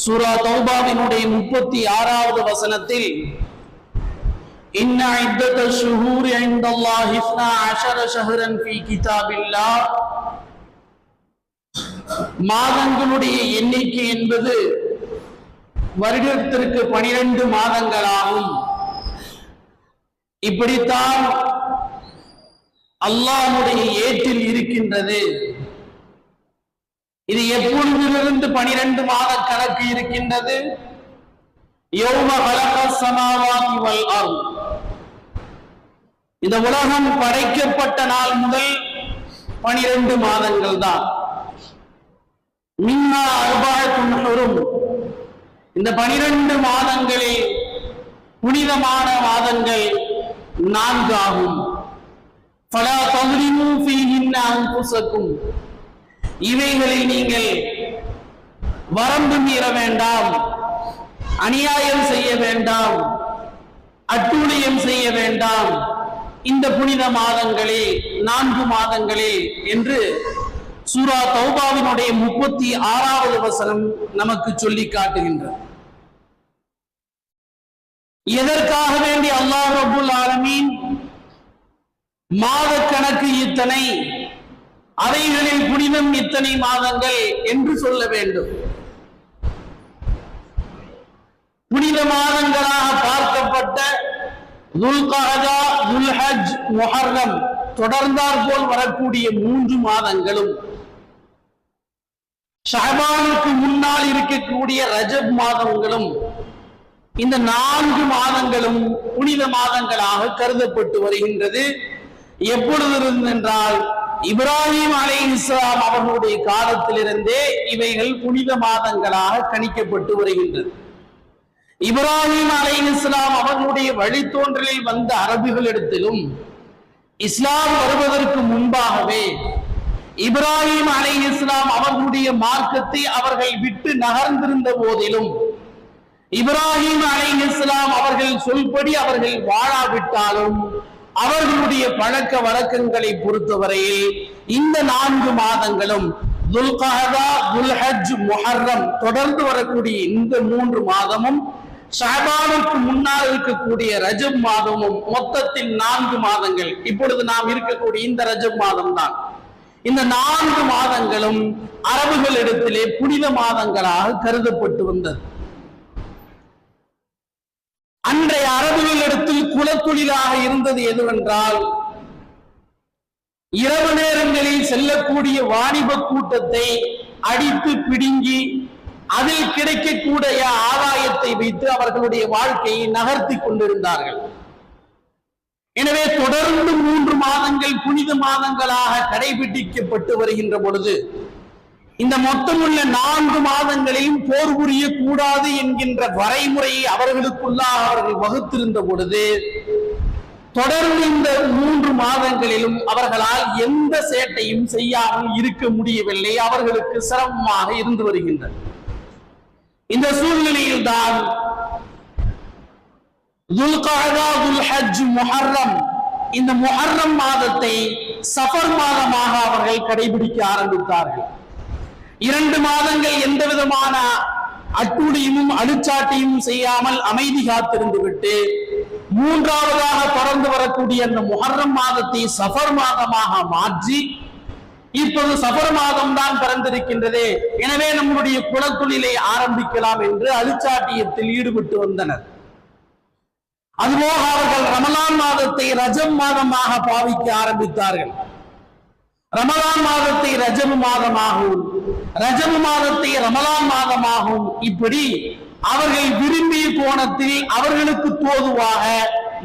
சூரா தௌபாவினுடைய 36வது வசனத்தில் இன்ன இத்தத ஷுஹூரி இன்தல்லாஹி 12 ஷஹ்ரன் ஃபீ கிதாபில்லாஹ், மாதங்களுடைய எண்ணிக்கை என்பது வருடத்திற்கு 12 மாதங்களாகும். இப்படித்தான் அல்லாஹ்வுடைய ஏட்டில் இருக்கின்றது. இது எப்பொழுதிலிருந்து 12 மாத கணக்கு இருக்கின்றது? யௌம ஹலகஸ் ஸமாவாதி வல் அர்த், இந்த உலகம் படைக்கப்பட்ட நாள் முதல் 12 மாதங்கள் தான். மின்னா அர்பஅத்துன் ஹுரும், இந்த 12 மாதங்களில் புனிதமான மாதங்கள் 4 ஆகும். ஃபலா தظلموا فيهن أنفسكم, இவைகளில் நீங்கள் வரம்பு மீற வேண்டாம், அநியாயம் செய்ய வேண்டாம், அட்டூழியம் செய்ய வேண்டாம் இந்த புனித மாதங்களே 4 மாதங்களே என்று சூரா தௌபாவினுடைய 36வது வசனம் நமக்கு சொல்லி காட்டுகின்றது. எதற்காக வேண்டி அல்லாஹ் ரப்புல் ஆலமீன் மாத கணக்கு இத்தனை, அவைகளில் புனிதம் இத்தனை மாதங்கள் என்று சொல்ல வேண்டும்? புனித மாதங்களாக பார்க்கப்பட்ட துல்கஅதா, துல்ஹஜ், முஹர்ரம் தொடர்ந்தாற் போல் வரக்கூடிய 3 மாதங்களும், ஷஅபானுக்கு முன்னால் இருக்கக்கூடிய ரஜப் மாதங்களும், இந்த 4 மாதங்களும் புனித மாதங்களாக கருதப்பட்டு வருகின்றது. எப்பொழுதிருந்து என்றால் இப்ராஹிம் அலைஹிஸ்ஸலாம் அவர்களுடைய காலத்திலிருந்தே இவைகள் புனித மாதங்களாக கணிக்கப்பட்டு வருகின்றது. இப்ராஹிம் அலைஹிஸ்ஸலாம் அவர்களுடைய வழித்தோன்றலில் வந்த அரபுகளிடத்திலும் இஸ்லாம் வருவதற்கு முன்பாகவே இப்ராஹிம் அலைஹிஸ்ஸலாம் அவர்களுடைய மார்க்கத்தை அவர்கள் விட்டு நகர்ந்திருந்த போதிலும், இப்ராஹிம் அலைஹிஸ்ஸலாம் அவர்கள் சொல்படி அவர்கள் வாழாவிட்டாலும் அவர்களுடைய பழக்க வழக்கங்களை பொறுத்தவரையில் இந்த 4 மாதங்களும் துல்கஅதா, துல்ஹஜ், முஹர்ரம் தொடர்ந்து வரக்கூடிய இந்த 3 மாதமும், ஷஅபானுக்கு முன்னால் இருக்கக்கூடிய ரஜப் மாதமும், மொத்தத்தில் 4 மாதங்கள். இப்பொழுது நாம் இருக்கக்கூடிய இந்த ரஜப் மாதம் தான். இந்த 4 மாதங்களும் அரபுகளிடத்திலே புனித மாதங்களாக கருதப்பட்டு வந்தது. அன்றைய அரபுகளிடத்தில் குலத்தொழிலாக இருந்தது எதுவென்றால், இரவு நேரங்களில் செல்லக்கூடிய வாணிப கூட்டத்தை அடித்து பிடுங்கி அதில் கிடைக்கக்கூடிய ஆதாயத்தை வைத்து அவர்களுடைய வாழ்க்கையை நகர்த்தி கொண்டிருந்தார்கள். எனவே தொடர்ந்து 3 மாதங்கள் புனித மாதங்களாக கடைபிடிக்கப்பட்டு வருகின்ற பொழுது, இந்த மொத்தமுள்ள 4 மாதங்களையும் போர் புரிய கூடாது என்கின்ற வரைமுறையை அவர்களுக்குள்ளாக அவர்கள் வகுத்திருந்த பொழுது, தொடர்ந்து இந்த 3 மாதங்களிலும் அவர்களால் எந்த சேட்டையும் செய்யாமல் இருக்க முடியவில்லை. அவர்களுக்கு சிரமமாக இருந்து வருகின்றது. இந்த சூழ்நிலையில் தான் துல்கஅதா, துல்ஹஜ், முஹர்ரம், இந்த முஹர்ரம் மாதத்தை சஃபர் மாதமாக அவர்கள் கடைபிடிக்க ஆரம்பித்தார்கள். 2 மாதங்கள் எந்த விதமான அட்டூழியமும் அழுச்சாட்டியும் செய்யாமல் அமைதி காத்திருந்து விட்டு, 3ஆவதாக தொடர்ந்து வரக்கூடிய அந்த முஹர்ரம் மாதத்தை சஃபர் மாதமாக மாற்றி, இப்போது சஃபர் மாதம் தான் பிறந்திருக்கின்றது, எனவே நம்முடைய குலத்தொழிலை ஆரம்பிக்கலாம் என்று அழுச்சாட்டியத்தில் ஈடுபட்டு வந்தனர். அதுபோக அவர்கள் ரமலான் மாதத்தை ரஜப் மாதமாக பாவிக்க ஆரம்பித்தார்கள். ரமலான் மாதத்தை ரஜப் மாதமாகவும், ரஜப் மாதத்தை ரமலான் மாதமாகவும், இப்படி அவர்கள் விரும்பிய கோணத்தில் அவர்களுக்கு தோதுவாக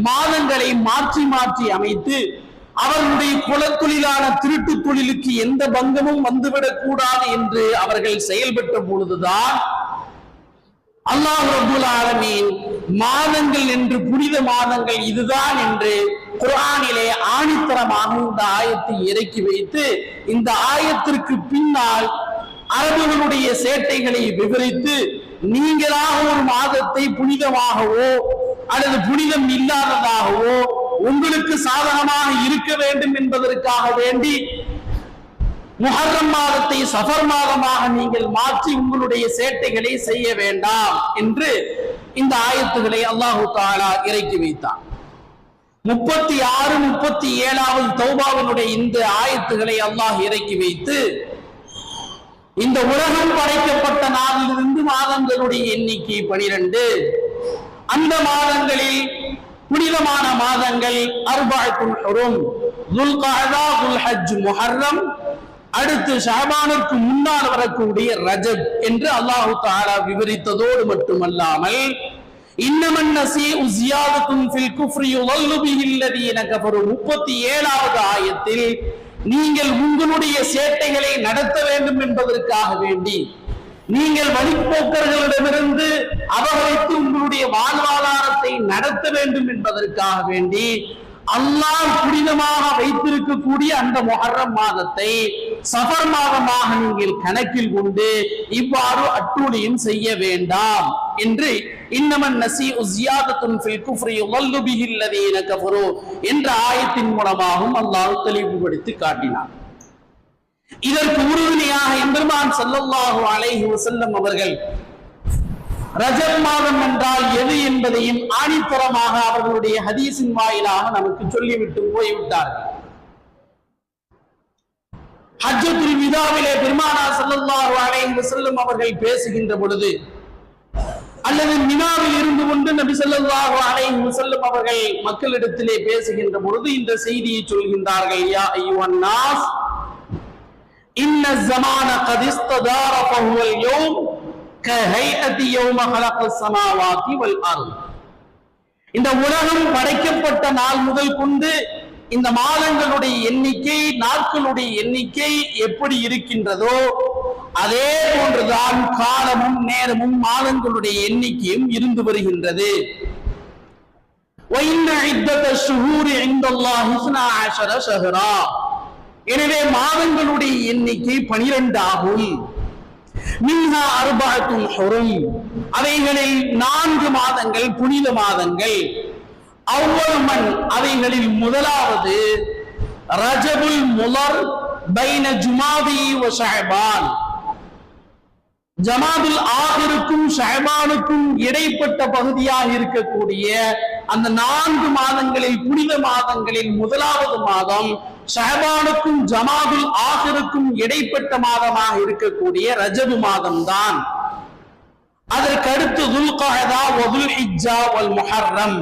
மாதங்களை மாற்றி மாற்றி அமைத்து, அவர்களுடைய குலத்தொழிலான திருட்டு தொழிலுக்கு எந்த பங்கமும் வந்துவிடக் கூடாது என்று அவர்கள் செயல்பட்ட பொழுதுதான் அல்லாஹ் ரப்புல் ஆலமீன் மாதங்கள் என்று, புனித மாதங்கள் இதுதான் என்று குர்ஆனிலே ஆணித்தரமாக இந்த ஆயத்தை இறக்கி வைத்து, இந்த ஆயத்திற்கு பின்னால் அரபுகளுடைய சேட்டைகளை விவரித்து, நீங்களாக ஒரு மாதத்தை புனிதமாகவோ அல்லது புனிதம் இல்லாததாகவோ உங்களுக்கு சாதகமாக இருக்க வேண்டும் என்பதற்காக வேண்டி முஹர்ரம் மாதத்தை சஃபர் மாதமாக நீங்கள் மாற்றி உங்களுடைய சேட்டைகளை செய்ய வேண்டாம் என்று இந்த ஆயத்துகளை அல்லாஹு தஆலா இறக்கி வைத்தார். 36, 37 தௌபாவினுடைய இந்த ஆயத்துகளை அல்லாஹ் இறக்கி வைத்து இந்த உலகம் படைக்கப்பட்ட நாளிலிருந்து மாதங்களுடைய எண்ணிக்கை 12. அந்த மாதங்களில் புனிதமான மாதங்கள் அர்பஅத்துல் ஹுரும், துல்கஅதா, துல்ஹஜ், முஹர்ரம், அடுத்து ஷஅபானுக்கு முன்னால் வரக்கூடிய ரஜப் என்று அல்லாஹு தஆலா விவரித்ததோடு மட்டுமல்லாமல் இன்னமன் நஸீஉ ஸியாதத்துன் ஃபில் குஃப்ரி யுضல்லு பிஹில்லதீன கஃபரு 37வது ஆயத்தில் நீங்கள் உங்களுடைய சேட்டைகளை நடத்த வேண்டும் என்பதற்காக வேண்டி, நீங்கள் வழிப்போக்கர்களிடமிருந்து அபகரித்து உங்களுடைய வாழ்வாதாரத்தை நடத்த வேண்டும் என்பதற்காக வேண்டி அல்லாஹ் புனிதமாக வைத்திருக்கக்கூடிய அந்த முஹர்ரம் மாதத்தை சஃபர் மாதமாக நீங்கள் கணக்கில் கொண்டு இவ்வாறு அட்டூழியம் செய்ய வேண்டாம் என்று இன்னமன் நஸீஉ ஸியாதத்துன் ஃபில் குஃப்ரி யுضல்லு பிஹில்லதீன கஃபரு என்ற ஆயத்தின் மூலமாகவும் அல்லாஹ் தெளிவுபடுத்தி காட்டினார். இதற்கு உறுதுணையாக எம்பெருமான் ஸல்லல்லாஹு அலைஹி வஸல்லம் அவர்கள் ரஜப் மாதம் என்றால் எது என்பதையும் ஆணித்தரமாக அவர்களுடைய ஹதீஸின் வாயிலாக நமக்கு சொல்லிவிட்டு போய்விட்டார்கள். ஹஜ்ஜத்துல் விதாவிலே பெருமானார் ஸல்லல்லாஹு அலைஹி வஸல்லம் அவர்கள் பேசுகின்ற பொழுது, அல்லது மினாவில் இருந்து கொண்டு நபி ஸல்லல்லாஹு அலைஹி வஸல்லம் அவர்கள் மக்களிடத்திலே பேசுகின்ற பொழுது இந்த செய்தியை சொல்கின்றார்கள். யா அய்யுஹன் நாஸ் இன்ன ஸமான கத் இஸ்ததார ஃபஹுவல் யௌம் கஹைஅதி யௌம ஹலகஸ் ஸமாவாதி வல் அர்த். இந்த உலகம் படைக்கப்பட்ட நாள் முதல் கொண்டு இந்த மாதங்களுடைய எண்ணிக்கை, நாட்களுடைய எண்ணிக்கை எப்படி இருக்கின்றதோ அதே போன்றுதான் காலமும் நேரமும் மாதங்களுடைய எண்ணிக்கையும் இருந்து வருகின்றது. وَإِنَّ عِدَّةَ الشُّهُورِ عِندَ اللَّهِ 12 شَهْرًا. எனவே மாதங்களுடைய எண்ணிக்கை 12 ஆகும். மின்ஹா அர்பஅத்துல் ஹுரும், அவைகளில் 4 மாதங்கள் புனித மாதங்கள். அவ்வளமன், அவைகளில் முதலாவது ரஜபுல் முலர் பைன ஜுமாதி வ ஷஅபான், ஜமாதுல் ஆகிருக்கும் ஷஅபானுக்கும் இடைப்பட்ட பகுதியாக இருக்கக்கூடிய அந்த 4 மாதங்களில் புனித மாதங்களில் முதலாவது மாதம் ஷஅபானுக்கும் ஜமாதுல் ஆகிருக்கும் இடைப்பட்ட மாதமாக இருக்கக்கூடிய ரஜபு மாதம் தான். அதற்கடுத்து துல்கஅதா வ துல்ஹிஜ்ஜா வல் முஹர்ரம்,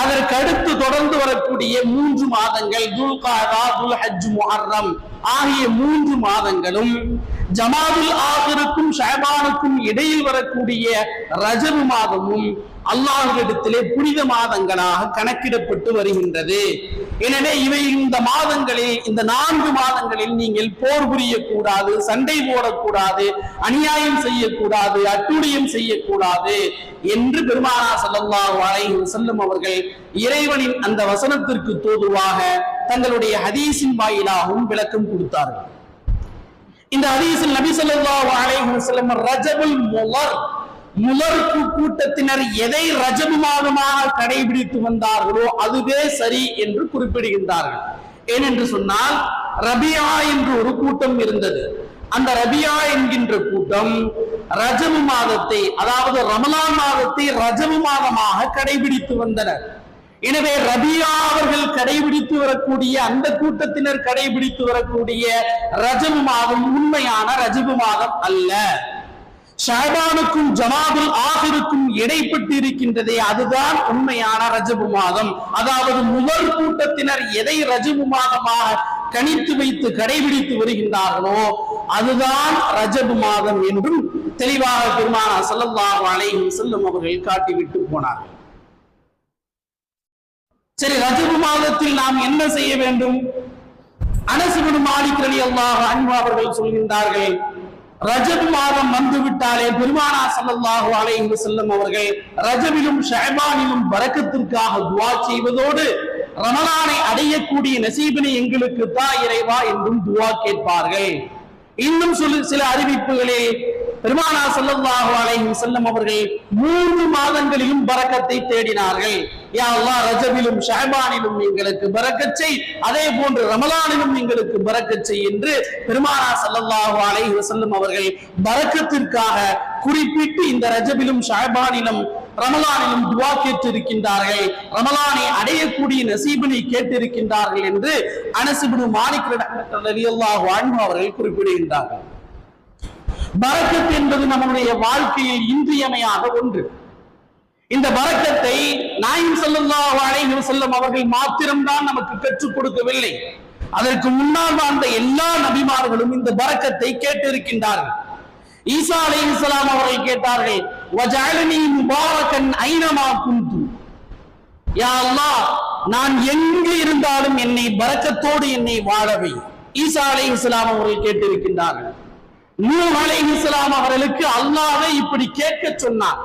அதற்கடுத்து தொடர்ந்து வரக்கூடிய 3 மாதங்கள் துல்கஅதா, துல்ஹஜ், முஹர்ரம் ஆகிய 3 மாதங்களும் ஜமாதுல் ஆகிருக்கும் ஷஅபானுக்கும் இடையில் வரக்கூடிய ரஜபு மாதமும் அல்லாஹ்விடத்திலே புனித மாதங்களாக கணக்கிடப்பட்டு வருகின்றது. எனவே இவை இந்த மாதங்களில், இந்த 4 மாதங்களில் நீங்கள் போர் புரியக்கூடாது, சண்டை போடக்கூடாது, அநியாயம் செய்யக்கூடாது, அட்டூழியம் செய்யக்கூடாது என்று பெருமானார் ஸல்லல்லாஹு அலைஹி வஸல்லம் அவர்கள் இறைவனின் அந்த வசனத்திற்கு தோதுவாக தங்களுடைய ஹதீஸின் வாயிலாகவும் விளக்கம் கொடுத்தார்கள். இந்த ஹதீஸில் நபி ஸல்லல்லாஹு அலைஹி வஸல்லம் ரஜபுல் முலர், முலர் கூட்டத்தினர் எதை ரஜபு மாதமாக கடைபிடித்து வந்தார்களோ அதுவே சரி என்று குறிப்பிடுகின்றார்கள். ஏனென்று சொன்னால் ரபியா என்று ஒரு கூட்டம் இருந்தது. அந்த ரபியா என்கின்ற கூட்டம் ரஜபு மாதத்தை, அதாவது ரமலான் மாதத்தை ரஜபு மாதமாக கடைபிடித்து வந்தனர். எனவே ரபியா அவர்கள் கடைபிடித்து வரக்கூடிய, அந்த கூட்டத்தினர் கடைபிடித்து வரக்கூடிய ரஜபு மாதம் உண்மையான ரஜபு மாதம் அல்ல. ஷஅபானுக்கும் ஜமாதுல் ஆகிருக்கும் இடைப்பட்டு இருக்கின்றதே அதுதான் உண்மையான ரஜபு மாதம். அதாவது முதல் கூட்டத்தினர் எதை ரஜபு மாதமாக கணித்து வைத்து கடைபிடித்து வருகின்றார்களோ அதுதான் ரஜபு மாதம் என்றும் தெளிவாக பெருமானார் ஸல்லல்லாஹு அலைஹி வஸல்லம் அவர்கள் காட்டிவிட்டு போனார்கள். சரி, ரஜபு மாதத்தில் நாம் என்ன செய்ய வேண்டும்? அனஸ் இப்னு மாலிக் ரலியல்லாஹு அன்ஹு அவர்கள் சொல்கின்றார்கள், ரஜப் மாதம் வந்துவிட்டாலே பெருமானார் ஸல்லல்லாஹு அலைஹி வஸல்லம் அவர்கள் ரஜபிலும் ஷஅபானிலும் பரக்கத்திற்காக துஆ செய்வதோடு ரமலானை அடையக்கூடிய நசீபினை எங்களுக்கு தா இறைவா என்றும் துஆ கேட்பார்கள். இன்னும் சில அறிவிப்புகளில் பெருமானார் ஸல்லல்லாஹு அலைஹி வஸல்லம் அவர்கள் 3 மாதங்களிலும் பரக்கத்தை தேடினார்கள். யா அல்லாஹ் ரஜபிலும் ஷஅபானிலும் எங்களுக்கு பரக்கத் செய், அதே போன்று ரமலானிலும் எங்களுக்கு பரக்கத் செய் என்று பெருமானார் ஸல்லல்லாஹு அலைஹி வஸல்லம் அவர்கள் பரக்கத்திற்காக குறிப்பிட்டு இந்த ரஜபிலும் ஷஅபானிலும் ரமலானிலும் துஆ கேட்டிருக்கின்றார்கள், ரமலானை அடையக்கூடிய நசீபினை கேட்டிருக்கின்றார்கள் என்று அனஸ் இப்னு மாலிக் ரலியல்லாஹு அன்ஹு அவர்கள் குறிப்பிடுகின்றார்கள். பரக்கத் என்பது நம்முடைய வாழ்க்கையில் இன்றியமையாத ஒன்று. இந்த பரக்கத்தை நாயகம் ஸல்லல்லாஹு அலைஹி வஸல்லம் அவர்கள் மாத்திரம்தான் நமக்கு கற்றுக் கொடுக்கவில்லை, அதற்கு முன்னால் வாழ்ந்த எல்லா நபிமார்களும் இந்த பரக்கத்தை கேட்டிருக்கின்றார்கள். ஈசா அலைஹிஸ்ஸலாம் அவர்கள் கேட்டார்கள், வஜஅலனி முபாரக்கன் ஐனமா குந்து, யா அல்லாஹ் நான் எங்கு இருந்தாலும் என்னை பரக்கத்தோடு என்னை வாழவை. ஈசா அலைஹிஸ்ஸலாம் அவர்கள் கேட்டிருக்கின்றார்கள். நூஹ் அலைஹிஸ்ஸலாம் அவர்களுக்கு அல்லாஹ் இப்படி கேட்க சொன்னார்,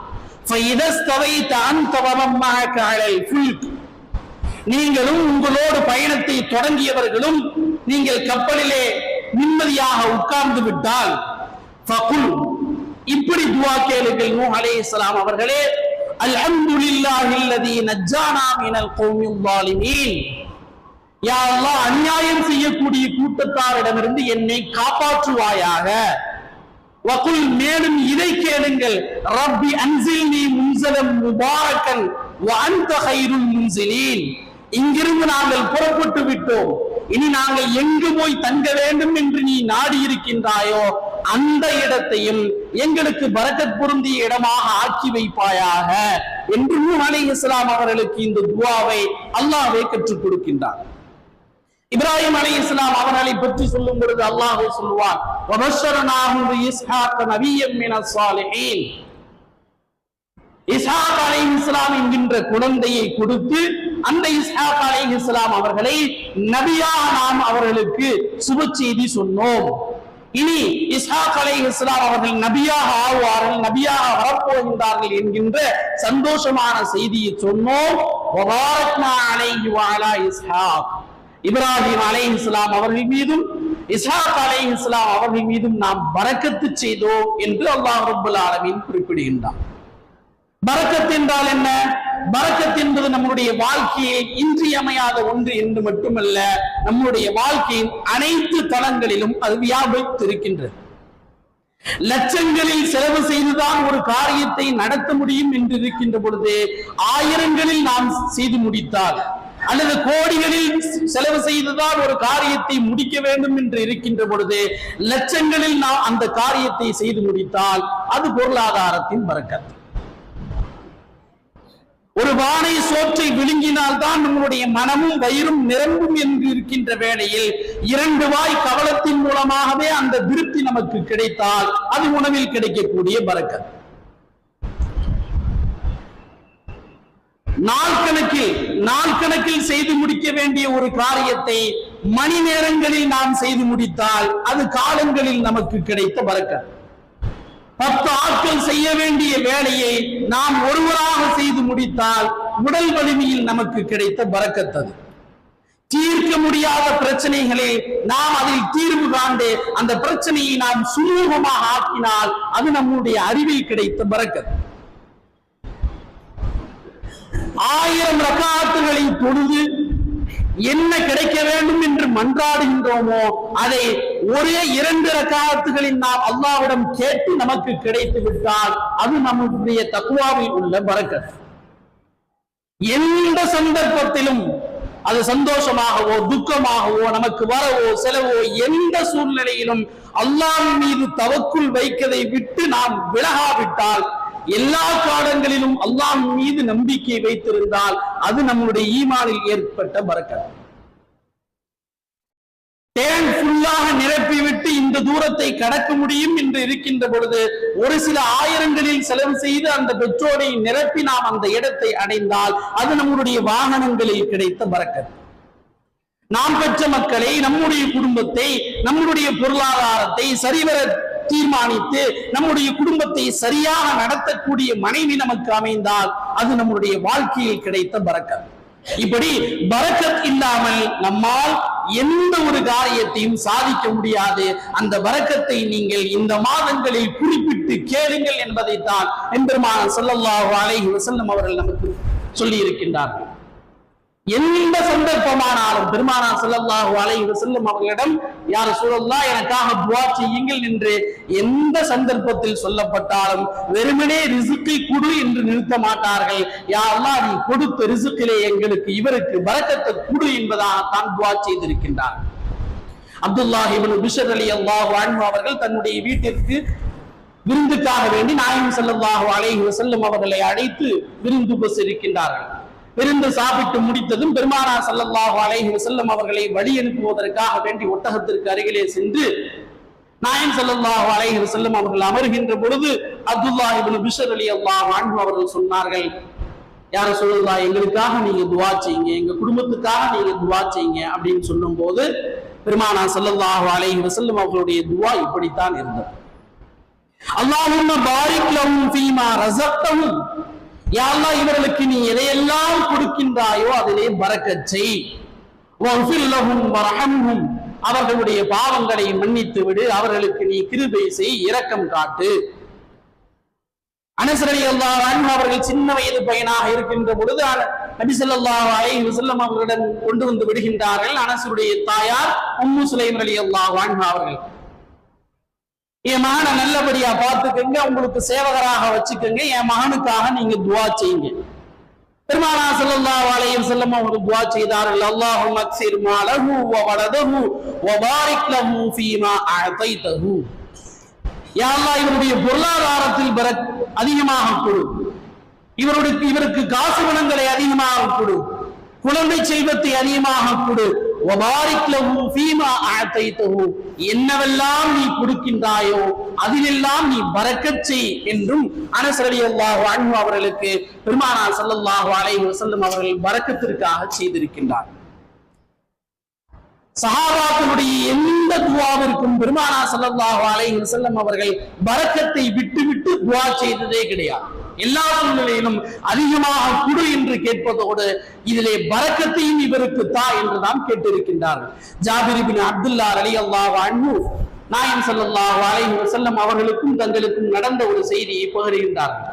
ஃபைதஸ்தவைத அன்த வமன் மஅக அலல் ஃபுல்க், நீங்களும் உங்களோடு பயணத்தை தொடங்கியவர்களும் நீங்கள் கப்பலிலே நிம்மதியாக உட்கார்ந்து விட்டால் ஃபகுல், இப்படி துஆ கேளுங்கள் நூஹ் அலைஹிஸ்ஸலாம் அவர்களே, அல்ஹம்துலில்லாஹில்லதீ நஜ்ஜானா மினல் கௌமில் ஸாலிமீன், யா அல்லாஹ் அநியாயம் செய்யக்கூடிய கூட்டத்தாரிடமிருந்து என்னை காப்பாற்றுவாயாக. வகுல், மேலும் இதை கேளுங்கள், ரப்பி அன்சில்னி முன்ஸலம் முபாரக்கன் வ அன்த கைருல் முன்ஸிலீன், இங்கிருந்து நாங்கள் புறப்பட்டு விட்டோம், இனி நாங்கள் எங்கு போய் தங்க வேண்டும் என்று நீ நாடி இருக்கின்றாயோ அந்த இடத்தையும் எங்களுக்கு பரக்கத் பொருந்திய இடமாக ஆக்கி வைப்பாயாக என்று நூஹ் அலைஹிஸ்ஸலாம் அவர்களுக்கு இந்த துஆவை அல்லாஹ்வே கற்றுக் கொடுக்கின்றார். இப்ராஹிம் அலைஹிஸ்ஸலாம் அவர்களை பற்றி சொல்லும் பொழுது அல்லாஹ் சொல்வார், வபஷரனாஹு பிஇஸ்ஹாக நபிய்யன் மினஸ் ஸாலிஹீன், இஸ்ஹாக் அலைஹிஸ்ஸலாம் என்கின்ற குழந்தையை கொடுத்து அந்த இஸ்ஹாக் அலைஹிஸ்ஸலாம் அவர்களை நபியாக நாம் அவர்களுக்கு சுப செய்தி சொன்னோம். இனி இஸ்ஹாக் அலைஹிஸ்ஸலாம் அவர்கள் நபியாக ஆவார்கள், நபியாக வரப்போகின்றார்கள் என்கின்ற சந்தோஷமான செய்தியை சொன்னோம். வபாரக்னா அலைஹி வ அலா இஸ்ஹாக், இப்ராஹிம் அலைஹிஸ்ஸலாம் அவர்கள் மீதும் இஸ்ஹாக் அலைஹிஸ்ஸலாம் அவர்கள் மீதும் நாம் பரக்கத்து செய்தோம் என்று அல்லாஹ் ரப்பல் ஆலமீன் குறிப்பிடுகின்றார். பரக்கத் என்றால் என்ன? பரக்கத் என்பது நம்முடைய வாழ்க்கையில் இன்றியமையாத ஒன்று என்று மட்டுமல்ல, நம்முடைய வாழ்க்கையின் அனைத்து தளங்களிலும் அது வியாபித்திருக்கின்றது. லட்சங்களில் செலவு செய்துதான் ஒரு காரியத்தை நடத்த முடியும் என்று இருக்கின்ற பொழுது, ஆயிரங்களில் நாம் செய்து முடித்தால் அல்லது கோடிகளில் செலவு செய்துதான் ஒரு காரியத்தை முடிக்க வேண்டும் என்று இருக்கின்ற பொழுது, லட்சங்களில் நாம் அந்த காரியத்தை செய்து முடித்தால் அது பொருளாதாரத்தின் பரக்கத். ஒரு பானை சோற்றை விழுங்கினால் தான் நம்முடைய மனமும் வயிறும் நிரம்பும் என்று இருக்கின்ற வேளையில் 2 வாய் கவலத்தின் மூலமாகவே அந்த திருப்தி நமக்கு கிடைத்தால் அது உணவில் கிடைக்கக்கூடிய பரக்கத். நாள் கணக்கில் செய்து முடிக்க வேண்டிய ஒரு காரியத்தை மணி நேரங்களில் நாம் செய்து முடித்தால் அது காலங்களில் நமக்கு கிடைத்த பரக்கத். 10 ஆட்கள் செய்ய வேண்டிய வேலையை நாம் ஒருவராக செய்து முடித்தால் உடல் வலிமையில் நமக்கு கிடைத்த பரக்கத். அது தீர்க்க முடியாத பிரச்சனைகளை நாம் அதில் தீர்வு காண்டு அந்த பிரச்சனையை நாம் சுமூகமாக ஆக்கினால் அது நம்முடைய அறிவில் கிடைத்த பரக்கத். 1000 ரக்காத்துகளை தொழுது என்ன கிடைக்க வேண்டும் என்று மன்றாடுகின்றோமோ அதை ஒரே 2 ரக்காத்துகளில் நாம் அல்லாஹ்விடம் கேட்டு நமக்கு கிடைத்து விட்டால் அது நம்முடைய தக்வாவில் உள்ள பரக்கத். எந்த சந்தர்ப்பத்திலும் அது சந்தோஷமாகவோ துக்கமாகவோ நமக்கு வரவோ செலவோ எந்த சூழ்நிலையிலும் அல்லாஹ்வின் மீது தவக்குல் வைக்கதை விட்டு நாம் விலகாவிட்டால், எல்லா காலங்களிலும் அல்லாஹ் மீது நம்பிக்கை வைத்திருந்தால் அது நம்முடைய ஈமானில் ஏற்பட்ட பரக்கத். டேங்க் ஃபுல்லாக நிரப்பிவிட்டு இந்த தூரத்தை கடக்க முடியும் என்று இருக்கின்ற பொழுது ஒரு சில ஆயிரங்களில் செலவு செய்து அந்த பெட்ரோலை நிரப்பி நாம் அந்த இடத்தை அடைந்தால் அது நம்முடைய வாகனங்களில் கிடைத்த பரக்கத். நாம் பெற்ற மக்களை, நம்முடைய குடும்பத்தை, நம்முடைய பொருளாதாரத்தை சரிவர தீர்மானித்து நம்முடைய குடும்பத்தை சரியாக நடத்தக்கூடிய மனைவி நமக்கு அமைந்தால் அது நம்முடைய வாழ்க்கையில் கிடைத்த பரக்கத். இப்படி பரக்கத் இல்லாமல் நம்மால் எந்த ஒரு காரியத்தையும் சாதிக்க முடியாது. அந்த பரக்கத்தை நீங்கள் இந்த மாதங்களில் குறிப்பிட்டு கேளுங்கள் என்பதைத்தான் எம்பெருமானார் ஸல்லல்லாஹு அலைஹி வஸல்லம் அவர்கள் நமக்கு சொல்லி இருக்கின்றார்கள். எந்த சந்தர்ப்பமானாலும் பெருமானார் ஸல்லல்லாஹு அலைஹி வஸல்லம் அவர்களிடம் யா ரசூலல்லாஹ் எனக்காக துஆ செய்யுங்கள் என்று எந்த சந்தர்ப்பத்தில் சொல்லப்பட்டாலும் வெறுமனே ரிஸ்கை கொடு என்று நிறுத்த மாட்டார்கள். யா அல்லாஹ் நீ கொடுத்த ரிஸ்கிலே எங்களுக்கு இவருக்கு பரக்கத்தை கொடு என்பதாக தான் துஆ செய்திருக்கின்றார். அப்துல்லாஹ் இப்னு பிஷ்ர் ரலியல்லாஹு அன்ஹு அவர்கள் தன்னுடைய வீட்டிற்கு விருந்துக்காக வேண்டி நாயகம் ஸல்லல்லாஹு அலைஹி வஸல்லம் அவர்களை அழைத்து விருந்து உபசரிக்கின்றார்கள். விருந்து சாப்பிட்டு முடித்ததும் பெருமானார் ஸல்லல்லாஹு அலைஹி வஸல்லம் அவர்களை வழி அனுப்புவதற்காக வேண்டி ஒட்டகத்திற்கு அருகிலே சென்று நாயகம் ஸல்லல்லாஹு அலைஹி வஸல்லம் அவர்கள் அமர்கின்ற பொழுது அப்துல்லாஹ் இப்னு பிஷ்ர் ரலியல்லாஹு அன்ஹு அவர்கள் சொன்னார்கள், யா ரசூலல்லாஹ் எங்களுக்காக நீங்க துஆ செய்யுங்க, எங்க குடும்பத்துக்காக நீங்க துஆ செய்யுங்க அப்படின்னு சொல்லும் போது பெருமானார் ஸல்லல்லாஹு அலைஹி வஸல்லம் அவர்களுடைய துஆ இப்படித்தான் இருந்தது. அல்லாஹும்ம பாரிக் லஹும் ஃபீமா ரஸக்தஹும், யா அல்லாஹ் இவர்களுக்கு நீ எதையெல்லாம் கொடுக்கின்றாயோ அதிலே பரக்கத் செய். வஃபிர் லஹும் வர்ஹம்ஹும், அவர்களுடைய பாவங்களை மன்னித்து விடு, அவர்களுக்கு நீ கிருபை செய், இரக்கம் காட்டு. அனஸ் ரலியல்லாஹு அன்ஹு அவர்கள் சின்ன வயது பையனாக இருக்கின்ற பொழுது நபி ஸல்லல்லாஹு அலைஹி வஸல்லம் அவர்களிடம் கொண்டு வந்து விடுகின்றார்கள். அனஸுடைய தாயார் உம்மு சுலைம் ரலியல்லாஹு அன்ஹா அவர்கள், என் மகனை நல்லபடியா பார்த்துக்கங்க, உங்களுக்கு சேவகராக வச்சுக்கோங்க, என் மகனுக்காக நீங்க துஆ செய்யுங்க. பெருமானார் ஸல்லல்லாஹு அலைஹி வஸல்லம் அவர்கள் துஆ செய்தார்கள், அல்லாஹும்ம அக்ஸிர் மாலஹு வ வலதஹு வ பாரிக் லஹு ஃபீமா அஅதைதஹு, யா அல்லாஹ் இவருடைய பொருளாதாரத்தில் அதிகமாக கொடு, இவருக்கு காசு பணங்களை அதிகமாக கொடு, குழந்தை செல்வத்தை அதிகமாக கொடு, என்னவெல்லாம் நீ கொடுக்கின்றாயோ அதிலெல்லாம் நீ பரக்கத் செய் என்றும் அனஸ் ரலியல்லாஹு அன்ஹு அவர்களுக்கு பெருமானார் ஸல்லல்லாஹு அலைஹி வஸல்லம் அவர்கள் பரக்கத்திற்காக செய்திருக்கின்றார். சஹாபாக்களுடைய எந்த துஆவிற்கும் பெருமானார் ஸல்லல்லாஹு அலைஹி வஸல்லம் அவர்கள் பரக்கத்தை விட்டு விட்டு துஆ செய்ததே கிடையாது. எல்லா சூழ்நிலையிலும் அதிகமாக குடு என்று கேட்பதோடு இதிலே பரக்கத்தையும் இவருக்கு தா என்றுதான் கேட்டிருக்கின்றார்கள். ஜாபிர் இப்னு அப்துல்லாஹ் ரலியல்லாஹு அன்ஹு நாயகம் ஸல்லல்லாஹு அலைஹி வஸல்லம் அவர்களுக்கும் தங்களுக்கும் நடந்த ஒரு செய்தியை பகிர்கின்றார்கள்.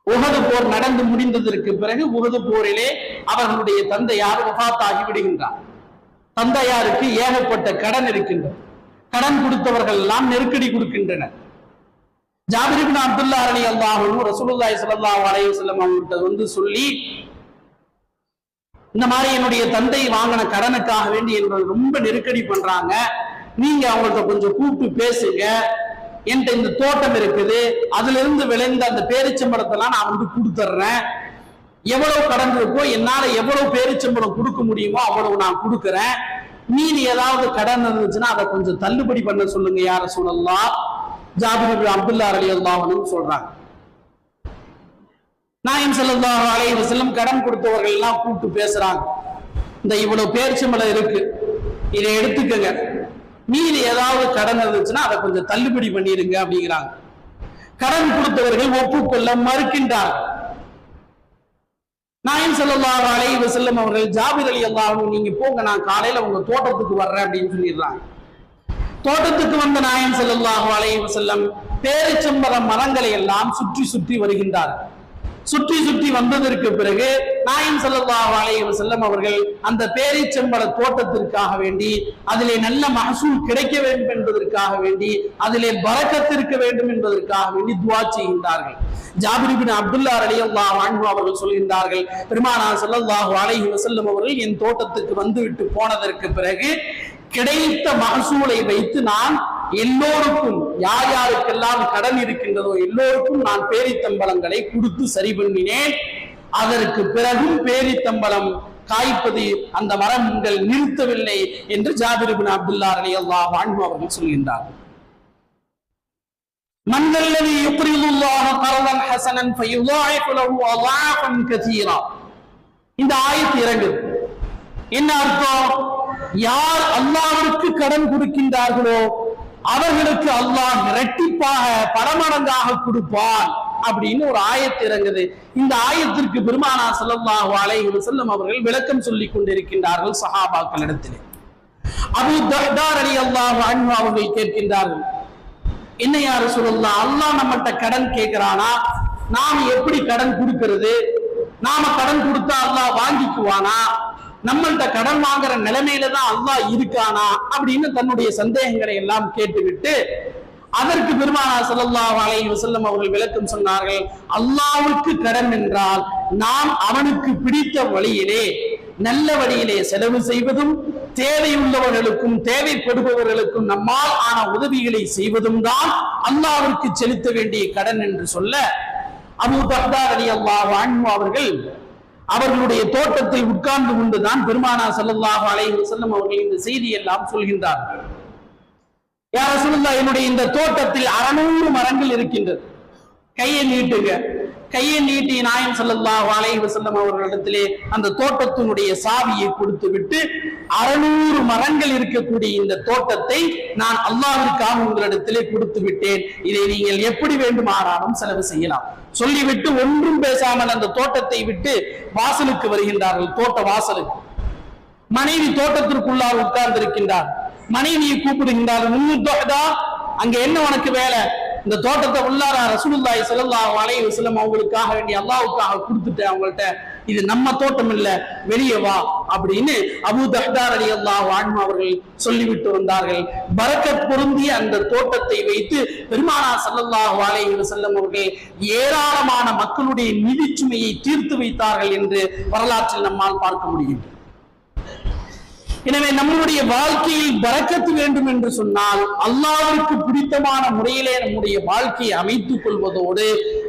உஹது போர் நடந்து முடிந்ததற்கு பிறகு உஹது போரிலே அவர்களுடைய தந்தையார் வஃபாத்தாகி விடுகின்றார். தந்தையாருக்கு ஏகப்பட்ட கடன் இருக்கின்றது. கடன் கொடுத்தவர்கள் எல்லாம் நெருக்கடி கொடுக்கின்றனர். ஜாபிர் இப்னு அப்துல்லாஹ் ரலியல்லாஹு அன்ஹு ரசூலுல்லாஹி ஸல்லல்லாஹு அலைஹி வஸல்லம் அவங்கள்ட்ட வந்து சொல்லி, இந்த மாதிரி என்னுடைய தந்தை வாங்கின கடனுக்காக வேண்டி என்னோட ரொம்ப நெருக்கடி பண்றாங்க, நீங்க அவங்கள்ட்ட கொஞ்சம் கூப்பிட்டு பேசுங்க, என்கிட்ட இந்த தோட்டம் இருக்குது, அதுல இருந்து விளைந்த அந்த பேரிச்சம்பழத்தெல்லாம் நான் வந்து கொடுத்துட்றேன், எவ்வளவு கடன் இருக்கோ என்னால எவ்வளவு பேரிச்சம்பழம் கொடுக்க முடியுமோ அவ்வளவு நான் கொடுக்குறேன், மீதி ஏதாவது கடன் இருந்துச்சுன்னா அதை கொஞ்சம் தள்ளுபடி பண்ண சொல்லுங்க யா ரசூலல்லாஹ். ஜாபிர் இப்னு அப்துல்லாஹ் ரலியல்லாஹு அன்ஹு சொல்றாங்க. நாயகம் ஸல்லல்லாஹு அலைஹி வஸல்லம் கடன் கொடுத்தவர்கள் எல்லாம் கூப்பிட்டு பேசுறாங்க, இந்த இவ்வளவு பேரிச்சம்பழம் இருக்கு, இதை எடுத்துக்கங்க, மீதி ஏதாவது கடன் இருந்துச்சுன்னா அதை கொஞ்சம் தள்ளுபடி பண்ணிருங்க அப்படிங்கிறாங்க. கடன் கொடுத்தவர்கள் ஒப்புக்கொள்ள மறுக்கின்றார்கள். நாயகம் ஸல்லல்லாஹு அலைஹி வஸல்லம் அவர்கள் ஜாபிர் ரலியல்லாஹு அன்ஹு நீங்க போங்க, நான் காலையில உங்க தோட்டத்துக்கு வர்றேன் அப்படின்னு சொல்லிடுறாங்க. தோட்டத்துக்கு வந்த நாயகம் ஸல்லல்லாஹு அலைஹி வஸல்லம் பேரிச்சம்பழ மரங்களை எல்லாம் சுற்றி சுற்றி வருகின்றார்கள். சுற்றி சுற்றி வந்ததற்கு பிறகு நாயகம் ஸல்லல்லாஹு அலைஹி வஸல்லம் அவர்கள் அந்த பேரிச்சம்பழ தோட்டத்திற்காக வேண்டி அதிலே நல்ல மகசூல் கிடைக்க வேண்டும் என்பதற்காக வேண்டி அதிலே பரக்கத் இருக்க வேண்டும் என்பதற்காக வேண்டி துஆ செய்கின்றார்கள். ஜாபிர் இப்னு அப்துல்லாஹ் ரலியல்லாஹு அன்ஹு அவர்கள் சொல்கின்றார்கள், பெருமானார் ஸல்லல்லாஹு அலைஹி வஸல்லம் அவர்கள் என் தோட்டத்துக்கு வந்துவிட்டு போனதற்கு பிறகு கிடைத்த மகசூலை வைத்து நான் எல்லோருக்கும், யார் யாருக்கெல்லாம் கடன் இருக்கின்றதோ எல்லோருக்கும் நான் பேரித்தம்பழங்களை கொடுத்து சரி பண்ணினேன். அதற்கு பிறகும் பேரித்தம்பழம் காய்ப்பது அந்த மரங்கள் நிறுத்தவில்லை என்று ஜாபிர் இப்னு அப்துல்லாஹ் ரலியல்லாஹு அன்ஹு அவர்கள் சொல்கின்றார்கள். மன் அல்லதி யுக்ரிதுல்லாஹ கர்தன் ஹஸனன் ஃபயுதாயிஃபு லஹு அضாஃபன் கதீரா. இந்த ஆயத்து இறங்குது. என்ன அர்த்தம்? யார் அல்லாஹ்விற்கு கடன் கொடுக்கின்றார்களோ அவர்களுக்கு அல்லாஹ் இரட்டிப்பாக பரமடங்காக கொடுப்பான் அப்படின்னு ஒரு ஆயத்து இறங்குது. இந்த ஆயத்திற்கு பெருமானார் ஸல்லல்லாஹு அலைஹி வஸல்லம் அவர்கள் விளக்கம் சொல்லிக் கொண்டிருக்கின்றார்கள் சஹாபாக்களிடத்திலே. அபூ தஹ்தா ரலியல்லாஹு அன்ஹு அவர்கள் கேட்கின்றார்கள், என்ன யா ரசூலல்லாஹ், அல்லாஹ் நம்மள்ட்ட கடன் கேட்கிறானா, நாம் எப்படி கடன் கொடுக்கிறது? நாம கடன் கொடுத்தா அல்லாஹ் வாங்கிக்குவானா, நம்மள்ட்ட கடன் வாங்குற நிலைமையில தான் அல்லாஹ் இருக்கானா அப்படின்னு தன்னுடைய சந்தேகங்களை எல்லாம் கேட்டுவிட்டு அதற்கு பெருமானார் ஸல்லல்லாஹு அலைஹி வஸல்லம் அவர்கள் விளக்கம் சொன்னார்கள். அல்லாஹ்வுக்கு கடன் என்றால் நாம் அவனுக்கு பிடித்த வழியிலே நல்ல வழியிலே செலவு செய்வதும் தேவையுள்ளவர்களுக்கும் தேவைப்படுபவர்களுக்கும் நம்மால் ஆன உதவிகளை செய்வதும் தான் அல்லாஹ்விற்கு செலுத்த வேண்டிய கடன் என்று சொல்ல, அபூ தர்தா ரலியல்லாஹு அன்ஹு அவர்கள் அவர்களுடைய தோட்டத்தில் உட்கார்ந்து கொண்டுதான் பெருமானார் ஸல்லல்லாஹு அலைஹி வஸல்லம் அவர்கள் இந்த செய்தி எல்லாம் சொல்கின்றார்கள். யா ரசூலுல்லாஹ், என்னுடைய இந்த தோட்டத்தில் 600 மரங்கள் இருக்கின்றது, கையை நீட்டுங்க. கையை நீட்டி நாயகம் ஸல்லல்லாஹு அலைஹி வஸல்லம் அவர்களிடத்திலே அந்த தோட்டத்தினுடைய சாவியை கொடுத்து விட்டு 600 மரங்கள் இருக்கக்கூடிய இந்த தோட்டத்தை நான் அல்லாஹ்விற்காக உங்களிடத்திலே கொடுத்து விட்டேன், இதை நீங்கள் எப்படி வேண்டுமானாலும் செலவு செய்யலாம் சொல்லிவிட்டு ஒன்றும் பேசாமல் அந்த தோட்டத்தை விட்டு வாசலுக்கு வருகின்றார்கள். தோட்ட வாசலுக்கு மனைவி தோட்டத்திற்குள்ளால் உட்கார்ந்து இருக்கின்றார். மனைவியை கூப்பிடுகின்றார், அங்க என்ன உனக்கு வேலை? இந்த தோட்டத்தை உள்ளார ரசூலுல்லாஹி ஸல்லல்லாஹு அலைஹி வஸல்லம் அவங்களுக்காக வேண்டி அல்லாஹ்வுக்காக கொடுத்துட்டு அவங்கள்ட்ட, இது நம்ம தோட்டம் இல்ல, வெளியே வா அப்படின்னு அபூ தர்தா ரலியல்லாஹு அன்ஹு அவர்கள் சொல்லிவிட்டு வந்தார்கள். பரக்கத் பொருந்திய அந்த தோட்டத்தை வைத்து பெருமானார் ஸல்லல்லாஹு அலைஹி வஸல்லம் அவர்கள் ஏராளமான மக்களுடைய நிதி சுமையை தீர்த்து வைத்தார்கள் என்று வரலாற்றில் நம்மால் பார்க்க முடியும். எனவே நம்முடைய வாழ்க்கையில் பரக்கத்து வேண்டும் என்று சொன்னால் அல்லாஹ்விற்கு பிடித்தமான முறையிலே நம்முடைய வாழ்க்கையை அமைத்துக் கொள்வதோடு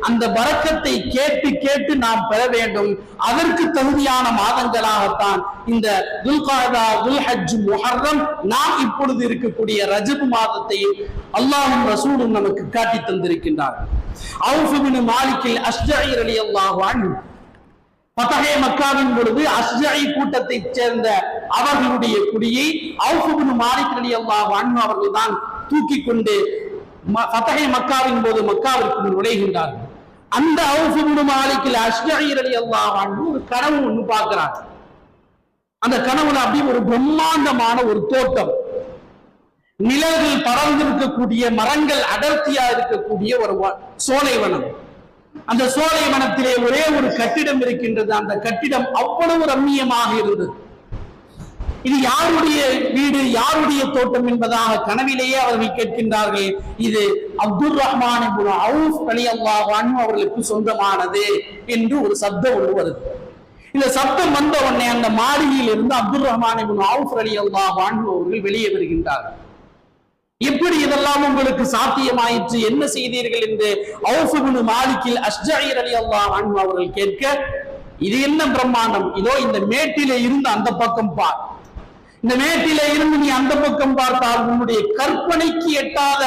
அந்த பரக்கத்தை கேட்டு கேட்டு நாம் பெற வேண்டும். அதற்கு தகுதியான மாதங்களாகத்தான் இந்த துல்காதா, துல்ஹஜ், முஹர்ரம், நாம் இப்பொழுது இருக்கக்கூடிய ரஜப் மாதத்தை அல்லாஹ்வும் ரசூலும் நமக்கு காட்டி தந்திருக்கின்றார்கள். அவுஃப் இப்னு மாலிக் அல்-அஷ்ஜஇ ரலியல்லாஹு அன்ஹு ஃபதஹே மக்காவின் பொழுது அஷ்ஜஇ கூட்டத்தைச் சேர்ந்த அவர்களுடைய குடியை அவுஃப் இப்னு மாலிக் ரலியல்லாஹு அன்ஹு அவர்கள் தான் தூக்கி கொண்டு ஃபதஹே மக்காவின் போது மக்காவிற்கு நுழைகின்றார்கள். அந்த அவுஃப் இப்னு மாலிக் அல்-அஷ்ஜஇ ரலியல்லாஹு அன்ஹு ஒரு கனவு ஒன்று பார்க்கிறார். அந்த கனவுல அப்படி ஒரு பிரம்மாண்டமான ஒரு தோட்டம், நிழல்கள் பறந்திருக்கக்கூடிய மரங்கள் அடர்த்தியா இருக்கக்கூடிய ஒரு சோலைவனம். அந்த சோலைவனத்திலே ஒரே ஒரு கட்டிடம் இருக்கின்றது. அந்த கட்டிடம் அவ்வளவு ரம்மியமாக இருந்தது. இது யாருடைய வீடு, யாருடைய தோட்டம் என்பதாக கனவிலேயே அவர்கள் கேட்கின்றார்கள். இது அப்துர் ரஹ்மான் இப்னு அவுஃப் ரலியல்லாஹு அன்ஹு அவர்களுக்கு சொந்தமானது என்று ஒரு சப்தம் ஒன்று வருது. இந்த சப்தம் வந்த உடனே அந்த மாளிகையில் இருந்து அப்துர் ரஹ்மான் இப்னு அவுஃப் ரலியல்லாஹு அன்ஹு அவர்கள் வெளியே வருகின்றார்கள். எப்படி இதெல்லாம் உங்களுக்கு சாத்தியமாயிற்று, என்ன செய்தீர்கள் என்று அவுஃப் இப்னு மாலிக் அல்-அஷ்ஜஇ ரலியல்லாஹு அன்ஹு அவர்கள் கேட்க, இது என்ன பிரம்மாண்டம், இதோ இந்த மேட்டிலே இருந்து அந்த பக்கம் பார், இந்த மேட்டிலே இருந்து நீ அந்த பக்கம் பார்த்தால் உன்னுடைய கற்பனைக்கு எட்டாத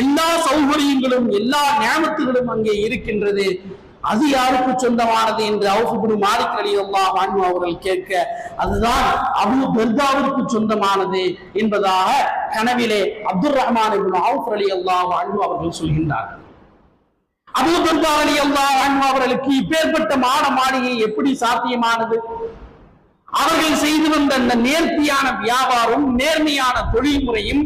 எல்லா சௌகரியங்களும் எல்லா நியாமத்துகளும் அங்கே இருக்கின்றது, அது யாருக்கு சொந்தமானது என்று அவுஃப் இப்னு மாலிக் ரலியல்லாஹு அன்ஹு அவர்கள் கேட்க, அதுதான் அபூ தர்தாவிற்கு சொந்தமானது என்பதாக கனவிலே அப்துர் ரஹ்மான் இப்னு அவுஃப் ரலியல்லாஹு அன்ஹு அவர்கள் சொல்கின்றார்கள். அபூ தர்தா ரலியல்லாஹு அன்ஹு அவர்களுக்கு இப்பேற்பட்ட மாளிகை எப்படி சாத்தியமானது? அவர்கள் செய்து வந்த அந்த நேர்த்தியான வியாபாரம், நேர்மையான தொழில் முறையும்,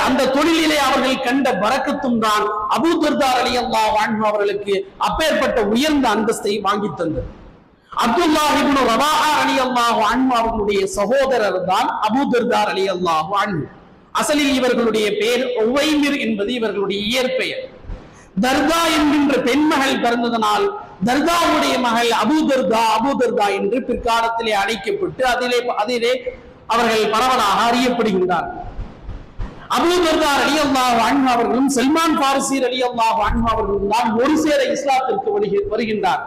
அந்த தொழிலிலே அவர்கள் கண்ட பரக்கத்தும் தான் அபூ தர்தா ரலியல்லாஹு அன்ஹு அவர்களுக்கு அப்பேற்பட்ட உயர்ந்த அந்தஸ்தை வாங்கி தந்தது. அப்துல்லாஹ் இப்னு ரவாஹா ரலியல்லாஹு அன்ஹு அவர்களுடைய சகோதரர் தான் அபூ தர்தா ரலியல்லாஹு அன்ஹு. அசலில் இவர்களுடைய பெயர் உவைமிர் என்பது இவர்களுடைய இயற்பெயர். தர்தா என்கின்ற பெண்மகள் பிறந்ததனால் தர்தாவுடைய மகள் அபூ தர்தா என்று பிற்காலத்திலே அழைக்கப்பட்டு அதிலே அவர்கள் பரவலாக அறியப்படுகின்றார்கள். அபூ தர்தா ரலியல்லாஹு அன்ஹு அவர்களும் சல்மான் ஃபாரிசி ரலியல்லாஹு அன்ஹு அவர்களும் தான் ஒரு சேர இஸ்லாத்திற்கு வருகின்றார்.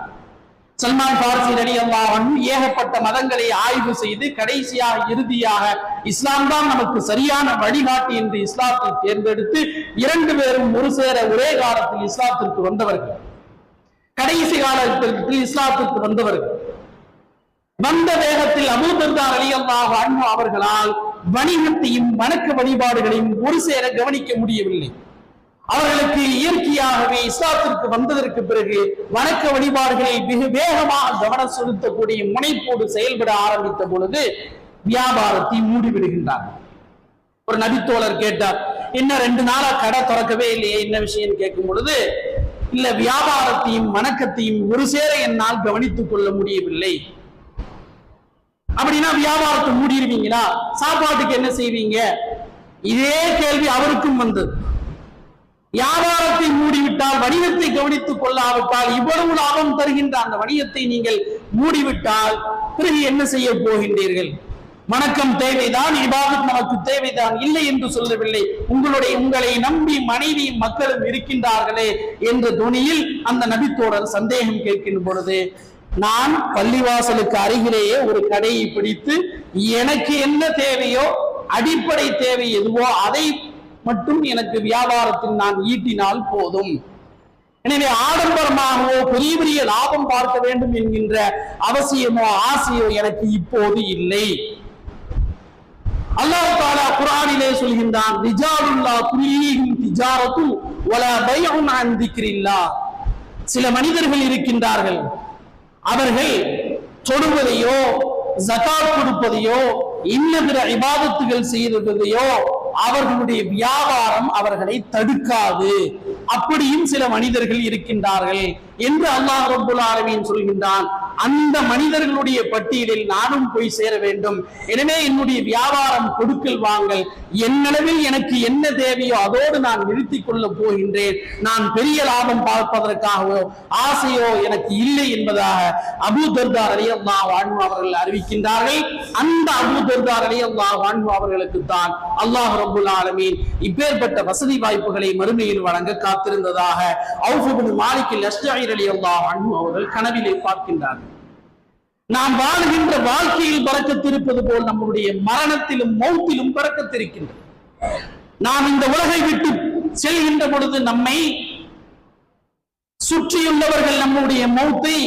சல்மான் ஃபாரிசி ரலியல்லாஹு அன்ஹு ஏகப்பட்ட மதங்களை ஆய்வு செய்து கடைசியாக இறுதியாக இஸ்லாம் தான் நமக்கு சரியான வழிகாட்டி என்று இஸ்லாத்தை தேர்ந்தெடுத்து இரண்டு பேரும் ஒரு சேர ஒரே காலத்தில் இஸ்லாத்திற்கு வந்தவர்கள், கடைசி காலத்திற்கு இஸ்லாத்திற்கு வந்தவர்கள். வந்த வேகத்தில் அபூ தர்தா ரலியல்லாஹு அன்ஹு அவர்களால் வணிகத்தையும் வணக்க வழிபாடுகளையும் ஒரு சேர கவனிக்க முடியவில்லை. அவர்களுக்கு இயற்கையாகவே இஸ்லாத்திற்கு வந்ததற்கு பிறகு வணக்க வழிபாடுகளில் மிக வேகமாக கவனம் செலுத்தக்கூடிய முனைப்போடு செயல்பட ஆரம்பித்த பொழுது வியாபாரத்தை மூடிவிடுகின்றார். ஒரு நபித்தோழர் கேட்டார், என்ன 2 நாளா கடை திறக்கவே இல்லையே, என்ன விஷயம் கேட்கும் பொழுது, இல்ல வியாபாரத்தையும் வணக்கத்தையும் ஒரு சேர என்னால் கவனித்துக் கொள்ள முடியவில்லை. அப்படின்னா வியாபாரத்தை மூடிடுவீங்களா? சாப்பாட்டுக்கு என்ன செய்வீங்க? இதே கேள்வி அவருக்கும் வந்தது. வியாபாரத்தை மூடிவிட்டால், வணிகத்தை கவனித்துக் கொள்ளாவிட்டால், இவ்வளவு லாபம் தருகின்ற அந்த வணிகத்தை நீங்கள் மூடிவிட்டால் பிறகு என்ன செய்ய போகின்றீர்கள்? வணக்கம் தேவைதான், இபாதத் நமக்கு தேவைதான், இல்லை என்று சொல்லவில்லை. உங்களை நம்பி மனைவி மக்களும் இருக்கின்றார்களே என்ற துணியில் அந்த நபித்தோழர் சந்தேகம் கேட்கின்ற பொழுது, நான் பள்ளிவாசலுக்கு அருகிலேயே ஒரு கடையை பிடித்து எனக்கு என்ன தேவையோ, அடிப்படை தேவை எதுவோ அதை மட்டும் எனக்கு வியாபாரத்தில் நான் ஈட்டினால் போதும். எனவே ஆடம்பரமாகவோ பெரிய பெரிய லாபம் பார்க்க வேண்டும் என்கின்ற அவசியமோ ஆசையோ எனக்கு இப்போது இல்லை. அல்லாஹ் தஆலா குர்ஆனிலே சொல்கின்றான், ரிஜாலுல்லா துல்லிஹிம் திஜாரத்து வலா பைஉன் அன் திக்ரில்லாஹ். சில மனிதர்கள் இருக்கின்றார்கள், அவர்கள் தொழுவதையோ ஜகாத் கொடுப்பதையோ இன்ன பிற இபாதத்துகள் செய்வதையோ அவர்களுடைய வியாபாரம் அவர்களை தடுக்காது. அப்படியும் சில மனிதர்கள் இருக்கின்றார்கள் என்று அல்லாஹ் ரப்பல் ஆலமீன் சொல்கின்றான். அந்த மனிதர்களுடைய பட்டியலில் நானும் போய் சேர வேண்டும். எனவே என்னுடைய வியாபாரம் கொடுக்கல் வாங்கல் என்னளவில் எனக்கு என்ன தேவையோ அதோடு நான் நிறுத்திக் கொள்ள போகின்றேன். நான் பெரிய லாபம் பார்ப்பதற்காகவோ ஆசையோ எனக்கு இல்லை என்பதாக அபூ தர்தா ரலியல்லாஹு அன்ஹு அவர்கள் அறிவிக்கின்றார்கள். அந்த அபூ தர்தா ரலியல்லாஹு அன்ஹு அவர்களுக்கு தான் அல்லாஹ் ரப்பல் ஆலமீன் இப்பேற்பட்ட வசதி வாய்ப்புகளை மறுமையில் வழங்க காத்திருந்ததாக அவுஃப் இப்னு மாலிக் அல்-அஷ்ஜஇ ரலியல்லாஹு அன்ஹு அவர்கள் கனவிலே பார்க்கின்றார்கள். நாம் வாழ்கின்ற வாழ்க்கையில் பரக்கத் இருப்பது போல் நம்முடைய மரணத்திலும் மௌத்திலும் பரக்கத் இருக்கின்றது. நாம் இந்த உலகை விட்டு செல்கின்ற பொழுது நம்மை சுற்றியுள்ளவர்கள் நம்முடைய மௌத்தை,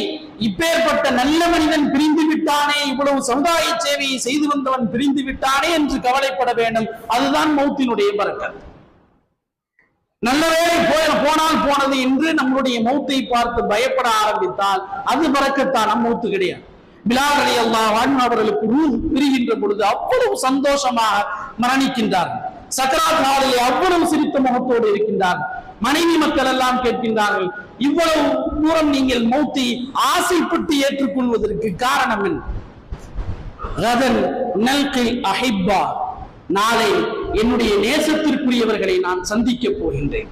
இப்பேற்பட்ட நல்ல மனிதன் பிரிந்து விட்டானே, இவ்வளவு சமுதாய சேவையை செய்து வந்தவன் பிரிந்து விட்டானே என்று கவலைப்பட வேண்டும். அதுதான் மௌத்தினுடைய பரக்கத். நல்ல வேலை போனால் போனது என்று நம்முடைய மௌத்தை பார்த்து பயப்பட ஆரம்பித்தால் அது பரக்கத்தான மௌத்து கிடையாது. பிலால் ரலியல்லாஹு அன்ஹு அவர்களுக்கு ரூஹ் பிரிகின்ற பொழுது அவ்வளவு சந்தோஷமாக மரணிக்கின்றார்கள். சக்கராத் நாளிலே அவ்வளவு சிரித்த முகத்தோடு இருக்கின்றார்கள். மனைவி மக்கள் எல்லாம் கேட்கின்றார்கள், இவ்வளவு தூரம் நீங்கள் மௌத்தை ஆசைப்பட்டு ஏற்றுக்கொள்வதற்கு காரணம் என்ன? கதன் நல்கில் அஹிப்பா, நாளை என்னுடைய நேசத்திற்குரியவர்களை நான் சந்திக்க போகின்றேன்.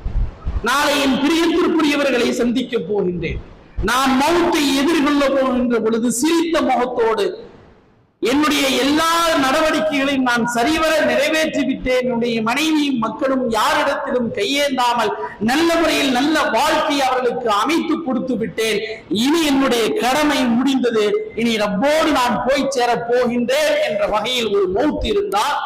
நாளை என் பிரியத்திற்குரியவர்களை சந்திக்க போகின்றேன். நான் மௌத்தை எதிர்கொள்ள போகின்ற பொழுது சிரித்த முகத்தோடு என்னுடைய எல்லா நடவடிக்கைகளையும் நான் சரிவர நிறைவேற்றி விட்டேன். என்னுடைய மனைவியும் மக்களும் யாரிடத்திலும் கையேந்தாமல் நல்ல முறையில் நல்ல வாழ்க்கை அவர்களுக்கு அமைத்து கொடுத்து விட்டேன். இனி என்னுடைய கடமை முடிந்தது, இனி ரப்போடு நான் போய் சேர போகின்றேன் என்ற வகையில் ஒரு மௌத் இருந்தால்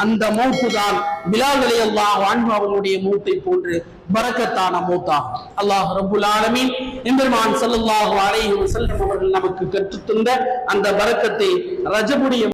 அந்த மௌத்து தான் பிலால் ரலியல்லாஹு அன்ஹு அவர்களுடைய மௌத்தை போன்று பரக்கத்தான மௌத்தாகும். அல்லாஹ் ரப்பல் ஆலமீன் எம்பெருமான் ஸல்லல்லாஹு அலைஹி வஸல்லம் அவர்கள் நமக்கு கற்றுத் தந்த அந்த பரக்கத்தை ரஜபுடைய